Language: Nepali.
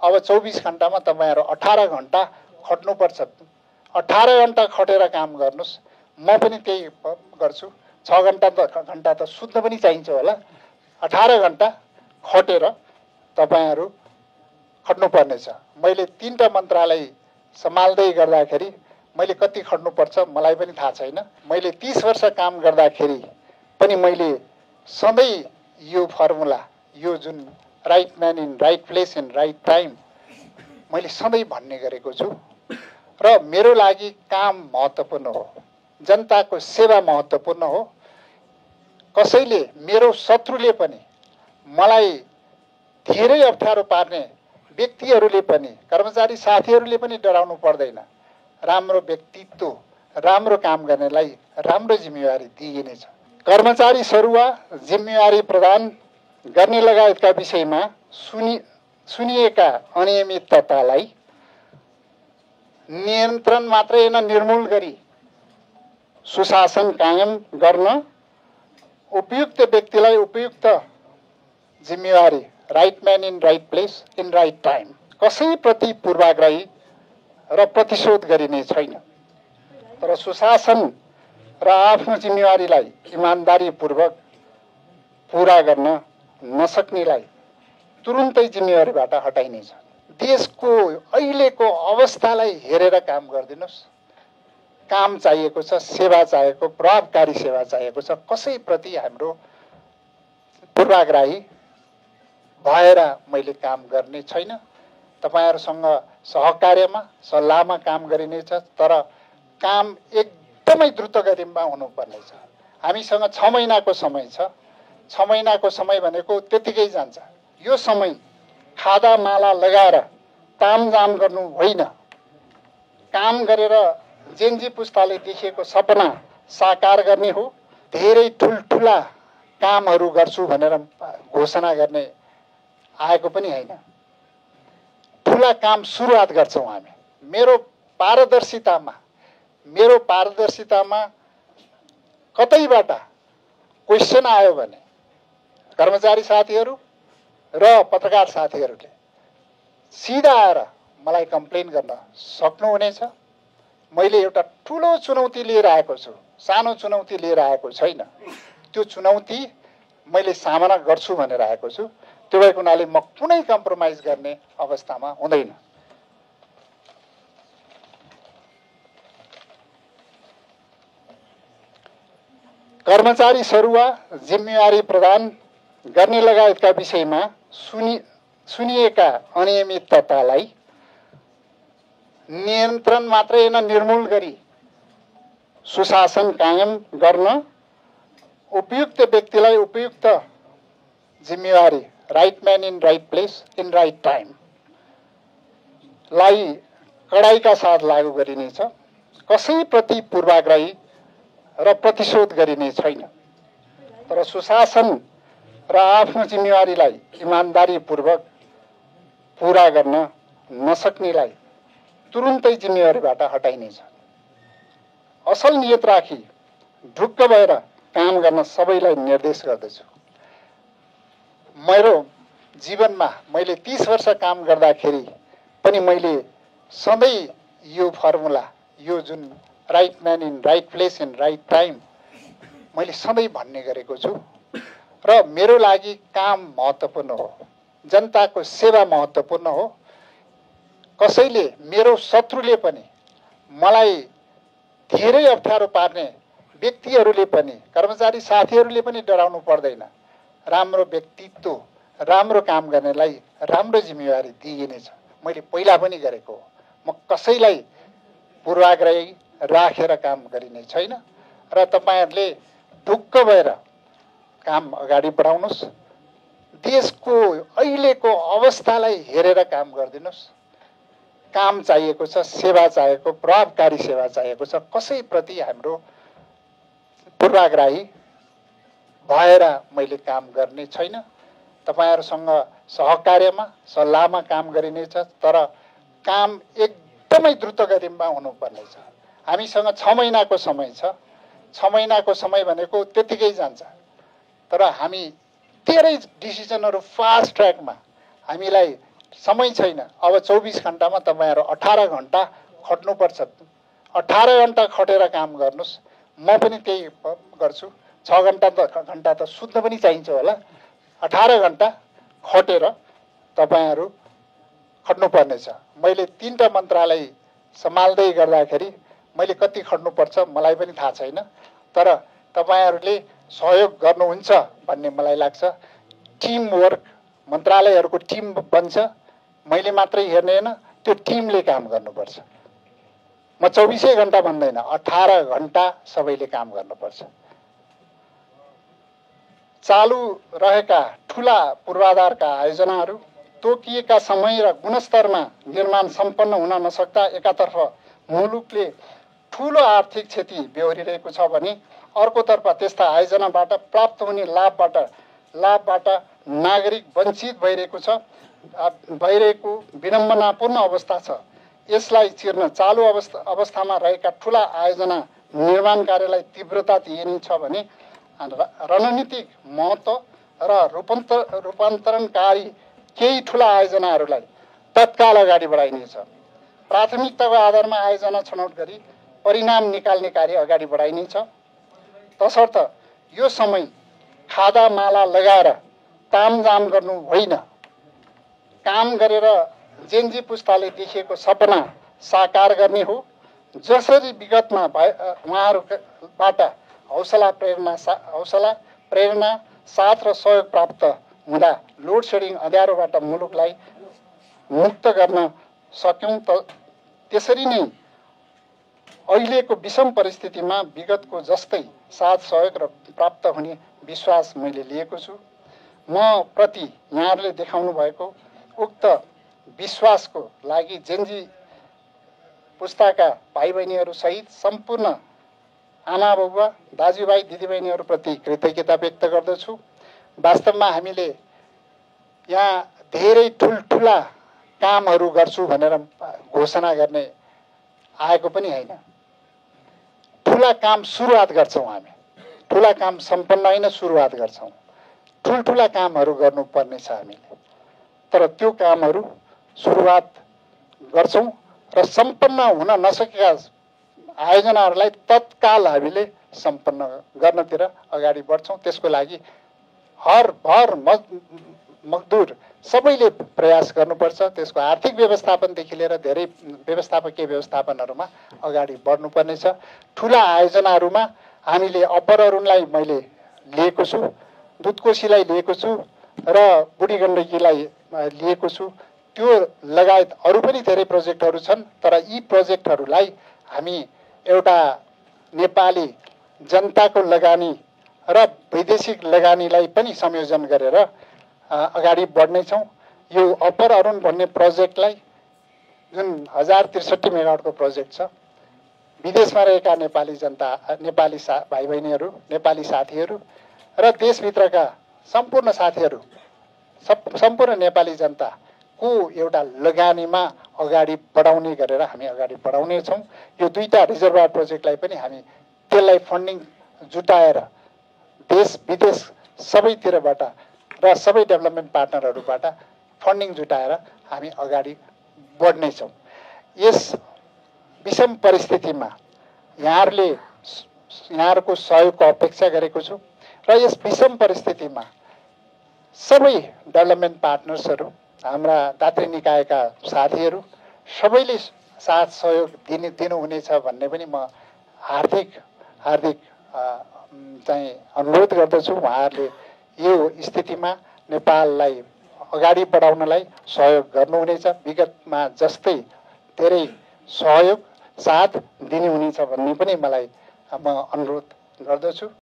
अब 24 घण्टामा तपाईँहरू 18 घण्टा खट्नुपर्छ। 18 घण्टा खटेर काम गर्नुहोस्। म पनि त्यही गर्छु। 6 घण्टा त सुत्न पनि चाहिन्छ होला। 18 घण्टा खटेर तपाईँहरू खट्नुपर्नेछ। मैले 3टा मन्त्रालय सम्हाल्दै गर्दाखेरि मैले कति खट्नुपर्छ मलाई पनि थाहा छैन। मैले 30 वर्ष काम गर्दाखेरि पनि मैले सधैँ यो फर्मुला, यो जुन right man in right place in right time मैले सधैँ भन्ने गरेको छु। र मेरो लागि काम महत्त्वपूर्ण हो, जनताको सेवा महत्त्वपूर्ण हो। कसैले, मेरो शत्रुले पनि, मलाई धेरै अप्ठ्यारो पार्ने व्यक्तिहरूले पनि, कर्मचारी साथीहरूले पनि डराउनु पर्दैन। राम्रो व्यक्तित्व, राम्रो काम गर्नेलाई राम्रो जिम्मेवारी दिइनेछ। कर्मचारी सरुवा जिम्मेवारी प्रदान गर्ने लगायतका विषयमा सुनिएका अनियमिततालाई नियन्त्रण मात्रै होइन निर्मूल गरी सुशासन कायम गर्न उपयुक्त व्यक्तिलाई उपयुक्त जिम्मेवारी, right man in right place in right time, कसैप्रति पूर्वाग्रही र प्रतिशोध गरिने छैन। तर सुशासन र आफ्नो जिम्मेवारीलाई इमान्दारीपूर्वक पूरा गर्न नसक्नेलाई तुरुन्तै जिम्मेवारीबाट हटाइनेछ। देशको अहिलेको अवस्थालाई हेरेर काम गरिदिनुहोस्। काम चाहिएको छ, सेवा चाहिएको, प्रभावकारी सेवा चाहिएको छ। कसैप्रति हाम्रो पूर्वाग्रही भएर मैले काम गर्ने छैन। तपाईहरुसँग सहकार्यमा, सल्लाहमा काम गरिनेछ। तर काम एकदमै द्रुत गतिमा हुनुपर्नेछ। हामीसँग 6 महिनाको समय छ। 6 महिनाको समय भनेको त्यतिकै जान्छ। यो समय खादा माला लगाएर तामझाम गर्नु होइन। काम गरेर जेनजी पुस्ताले देखेको सपना साकार गर्ने हो। धेरै ठुलठुला कामहरू गर्छु भनेर घोषणा गर्ने आएको पनि होइन। ठुला काम सुरुवात गर्छौं हामी। मेरो पारदर्शितामा कतैबाट क्वेशन आयो भने कर्मचारी साथीहरू र पत्रकार साथीहरूले सिधा आएर मलाई कम्प्लेन गर्न सक्नुहुनेछ। मैले एउटा ठुलो चुनौती लिएर आएको छु, सानो चुनौती लिएर आएको छैन। त्यो चुनौती मैले सामना गर्छु भनेर आएको छु। त्यो भएको हुनाले म कुनै कम्प्रोमाइज गर्ने अवस्थामा हुँदैन। कर्मचारी सरुवा जिम्मेवारी प्रदान गर्ने लगायतका विषयमा सुनिएका अनियमिततालाई नियन्त्रण मात्रै होइन निर्मूल गरी सुशासन कायम गर्न उपयुक्त व्यक्तिलाई उपयुक्त जिम्मेवारी, right man in right place in right time लाई कडाइका साथ लागू गरिनेछ। कसैप्रति पूर्वाग्रही र प्रतिशोध गरिने छैन। तर सुशासन र आफ्नो जिम्मेवारीलाई इमान्दारीपूर्वक पूरा गर्न नसक्नेलाई तुरुन्तै जिम्मेवारीबाट हटाइनेछ। असल नियत राखी ढुक्क भएर काम गर्न सबैलाई निर्देश गर्दछु। मेरो जीवनमा मैले 30 वर्ष काम गर्दाखेरि पनि मैले सधैँ यो फर्मुला, यो जुन right man in right place in right time मैले सधैँ भन्ने गरेको छु। र मेरो लागि काम महत्त्वपूर्ण हो, जनताको सेवा महत्त्वपूर्ण हो। कसैले, मेरो शत्रुले पनि, मलाई धेरै अप्ठ्यारो पार्ने व्यक्तिहरूले पनि, कर्मचारी साथीहरूले पनि डराउनु पर्दैन। राम्रो व्यक्तित्व, राम्रो काम गर्नेलाई राम्रो जिम्मेवारी दिइनेछ। मैले पहिला पनि गरेको हो। म कसैलाई पूर्वाग्रही राखेर काम गरिने छैन। र तपाईहरुले ढुक्क भएर काम अगाडि बढाउनुस्। देशको अहिलेको अवस्थालाई हेरेर काम गरिदिनुस्। काम चाहिएको छ, सेवा चाहिएको, प्रभावकारी सेवा चाहिएको छ। कसैप्रति हाम्रो पूर्वाग्रही भएर मैले काम गर्ने छैन। तपाईहरुसँग सहकार्यमा, सल्लाहमा काम गरिनेछ। तर काम एकदमै द्रुत गतिमा हुनुपर्नेछ। हामीसँग 6 महिनाको समय छ। 6 महिनाको समय भनेको त्यतिकै जान्छ। तर हामी धेरै डिसिजनहरू फास्ट ट्र्याकमा हामीलाई समय छैन। अब 24 घण्टामा तपाईँहरू 18 घण्टा खट्नुपर्छ। 18 घण्टा खटेर काम गर्नुहोस्। म पनि त्यही गर्छु। 6 घण्टा त सुत्न पनि चाहिन्छ होला। 18 घण्टा खटेर तपाईँहरू खट्नुपर्नेछ। मैले 3टा मन्त्रालय सम्हाल्दै गर्दाखेरि मैले कति खट्नुपर्छ मलाई पनि थाहा छैन, तर तपाईँहरूले सहयोग गर्नुहुन्छ भन्ने मलाई लाग्छ। टिम वर्क, मन्त्रालयहरूको टिम बन्छ। मैले मात्रै हेर्ने होइन, त्यो टिमले काम गर्नुपर्छ। म 24 घण्टा भन्दैन, 18 घण्टा सबैले काम गर्नुपर्छ। चालु रहेका ठुला पूर्वाधारका आयोजनाहरू तोकिएका समय र गुणस्तरमा निर्माण सम्पन्न हुन नसक्दा एकातर्फ मुलुकले ठुलो आर्थिक क्षति बेहोरिरहेको छ भने अर्कोतर्फ त्यस्ता आयोजनाबाट प्राप्त हुने लाभबाट नागरिक वञ्चित भइरहेको विडम्बनापूर्ण अवस्था छ। यसलाई चिर्न चालु अवस्थामा रहेका ठुला आयोजना निर्माण कार्यलाई तीव्रता दिइनेछ भने रणनीतिक महत्त्व र रूपान्तरणकारी केही ठुला आयोजनाहरूलाई तत्काल अगाडि बढाइनेछ। प्राथमिकताको आधारमा आयोजना छनौट गरी परिणाम निकाल्ने कार्य अगाडि बढाइनेछ। तसर्थ यो समय खादा माला लगाएर तामझाम गर्नु होइन, काम गरेर जेनजी पुस्ताले देखेको सपना साकार गर्ने हो। जसरी विगतमा उहाँहरूबाट हौसला, प्रेरणा, साथ र सहयोग प्राप्त हुँदा लोड सेडिङ अँध्यारोबाट मुलुकलाई मुक्त गर्न सक्यौँ, त्यसरी नै अहिलेको विषम परिस्थितिमा विगतको जस्तै साथ सहयोग र प्राप्त हुने विश्वास मैले लिएको छु। म प्रति यहाँहरूले देखाउनु भएको उक्त विश्वासको लागि जेनजी पुस्ताका भाइ बहिनीहरू सहित सम्पूर्ण आमा बाबुवा, दाजुभाइ, दिदीबहिनीहरूप्रति कृतज्ञता व्यक्त गर्दछु। वास्तवमा हामीले यहाँ धेरै ठुल्ठुला कामहरू गर्छु भनेर घोषणा गर्ने आएको पनि होइन। ठुला काम सुरुवात गर्छौँ हामी, ठुला काम सम्पन्न होइन सुरुवात गर्छौँ। ठुल्ठुला कामहरू गर्नुपर्ने छ हामीले, तर त्यो कामहरू सुरुवात गर्छौँ र सम्पन्न हुन नसकेका आयोजनाहरूलाई तत्काल हामीले सम्पन्न गर्नतिर अगाडि बढ्छौँ। त्यसको लागि हर मजदुर सबैले प्रयास गर्नुपर्छ। त्यसको आर्थिक व्यवस्थापनदेखि लिएर धेरै व्यवस्थापकीय व्यवस्थापनहरूमा अगाडि बढ्नुपर्नेछ। ठुला आयोजनाहरूमा हामीले अप्पर अरुणलाई मैले लिएको छु, दुधकोशीलाई लिएको छु र बुढी गण्डकीलाई लिएको छु। त्यो लगायत अरू पनि धेरै प्रोजेक्टहरू छन्, तर यी प्रोजेक्टहरूलाई हामी एउटा नेपाली जनताको लगानी र वैदेशिक लगानीलाई पनि संयोजन गरेर अगाडि बढ्नेछौँ। यो अप्पर अरुण भन्ने प्रोजेक्टलाई, जुन 1063 मेगावाटको प्रोजेक्ट छ, विदेशमा रहेका नेपाली जनता, नेपाली भाइ बहिनीहरू, नेपाली साथीहरू र देशभित्रका सम्पूर्ण साथीहरू, सम्पूर्ण नेपाली जनताको एउटा लगानीमा अगाडि बढाउने गरेर हामी अगाडि बढाउनेछौँ। यो 2टा रिजर्भर प्रोजेक्टलाई पनि हामी त्यसलाई फन्डिङ जुटाएर देश विदेश सबैतिरबाट र सबै डेभलपमेन्ट पार्टनरहरूबाट फन्डिङ जुटाएर हामी अगाडि बढ्नेछौँ। यस विषम परिस्थितिमा यहाँहरूको सहयोगको अपेक्षा गरेको छु र यस विषम परिस्थितिमा सबै डेभलपमेन्ट पार्टनर्सहरू, हाम्रा दात्री निकायका साथीहरू सबैले साथ सहयोग दिनुहुनेछ भन्ने पनि म हार्दिक चाहिँ अनुरोध गर्दछु। उहाँहरूले यो स्थितिमा नेपाललाई अगाडि बढाउनलाई सहयोग गर्नुहुनेछ, विगतमा जस्तै धेरै सहयोग साथ दिनुहुनेछ भन्ने पनि म अनुरोध गर्दछु।